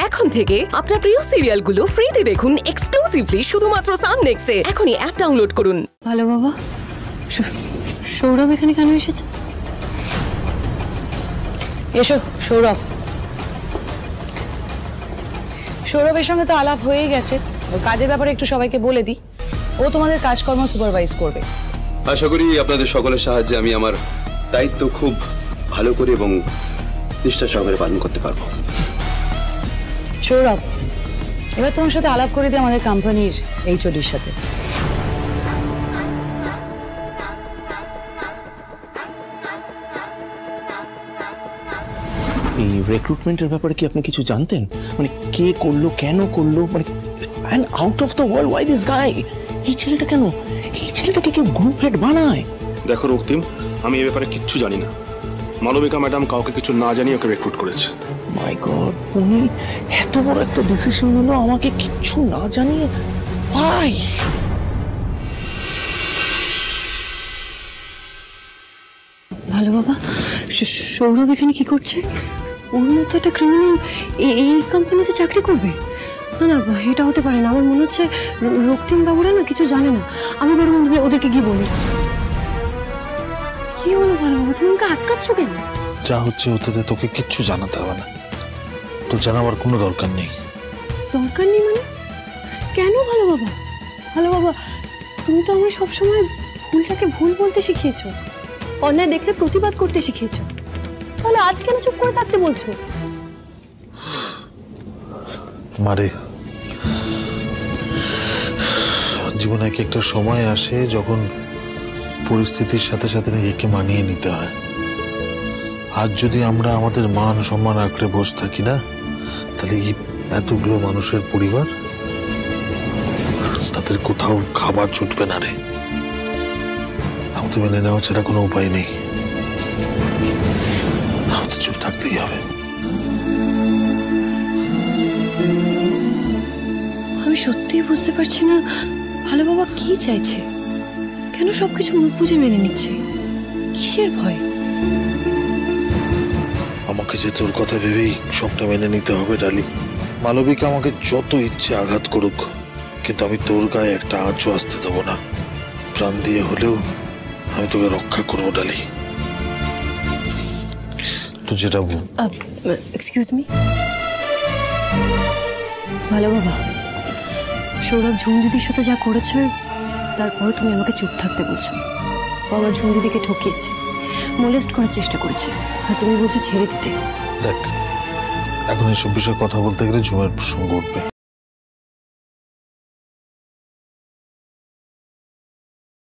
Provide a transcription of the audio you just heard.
এখন থেকে আপনার প্রিয় সিরিয়ালগুলো ফ্রিতে দেখুন এক্সক্লুসিভলি শুধুমাত্র সান নেক্সটে। এখনই অ্যাপ ডাউনলোড করুন। ভালো বাবা, সৌরভ এখানে কেন এসেছে? এসো সৌরভ। সৌরভের সঙ্গে তো আলাপ হয়েই গেছে, ওর কাজের ব্যাপারে একটু সবাইকে বলে দিই, ও তোমাদের কাজকর্ম সুপারভাইজ করবে। আশা করি আপনাদের সকলের সাহায্যে আমি আমার দায়িত্ব খুব ভালো করে এবং নিষ্ঠা সহকারে পালন করতে পারবো। সৌরভ, এবার তোমার সাথে আলাপ করে দিই আমাদের কোম্পানির এইচওডির সাথে। এই রিক্রুটমেন্টের ব্যাপারে কি আপনি কিছু জানতেন? মানে কে করলো, কেন করলো, মানে out of the world, why this guy? এই ছেলেটা কেন, এই ছেলেটাকে কেউ গ্রুপ হেড বানায়? দেখো রক্তিম, আমি এই ব্যাপারে কিচ্ছু জানি না। মালবিকা ম্যাডাম কাউকে কিছু না জানিয়ে ওকে রিক্রুট করেছে। মাই গড, উনি এত বড় একটা ডিসিশন নিল আমাকে কিচ্ছু না জানিয়ে? ভাই ভালো বাবা, সৌরভ এখানে কি করছে? ওর মতো একটা ক্রিমিনাল এই কোম্পানিতে চাকরি করবে? না না, এটা হতে পারে না। আমার মনে হচ্ছে রক্তিম বাবুরা না কিছু জানে না। আমি বরং ওদেরকে গিয়ে বলি। কি হলো ভালো বাবা, তুমি আমাকে আটকাচ্ছ কেন? যা হচ্ছে ওতে তোকে কিচ্ছু জানাতে হবে না, তোর জানাবার কোনো দরকার নেই। দরকার নেই মানে? কেন ভালো বাবা? ভালো বাবা, তুমি তো আমায় সবসময় ভুলটাকে ভুল বলতে শিখিয়েছো, অন্যায় দেখলে প্রতিবাদ করতে শিখিয়েছো, তাহলে আজ কেন চুপ করে থাকতে বলছো? মারে, জীবনে একটা সময় আসে যখন পরিস্থিতির সাথে সাথে নিজেকে মানিয়ে নিতে হয়। আজ যদি আমরা আমাদের মান সম্মান আঁকড়ে বসে থাকি না, তাহলে এতগুলো মানুষের পরিবার, তাদের কোথাও খাবার ছুটবে না রে। আমাদের মেনে নেওয়া ছাড়া কোনো উপায় নেই, আমাদের চুপ থাকতেই হবে। আমি সত্যিই বুঝতে পারছি না ভালো বাবা কি চাইছে, কেন সবকিছু মুখ বুঝে মেনে নিচ্ছে, কিসের ভয়? আমাকে যে তোর কথা ভেবেই সবটা মেনে নিতে হবে ডালি। মালবিকা আমাকে যত ইচ্ছে আঘাত করুক, কিন্তু আমি তোর গায়ে একটা আঁচও আসতে দেবো না। প্রাণ দিয়ে হলেও আমি তোকে রক্ষা করবো ডালি। তো যেটা এক্সকিউজ মি ভালো বাবা, সৌরভ ঝুম দিদির সাথে যা করেছে তারপর তুমি আমাকে চুপ থাকতে বলছো। আমার ঝুম দিদিকে ঠকিয়েছে, মোলেস্ট করার চেষ্টা করেছে, আর তুমি বলছো ছেড়ে দিতে। দেখ, এখন এইসব বিষয়ে কথা বলতে গেলে ঝুমের প্রসঙ্গ উঠবে।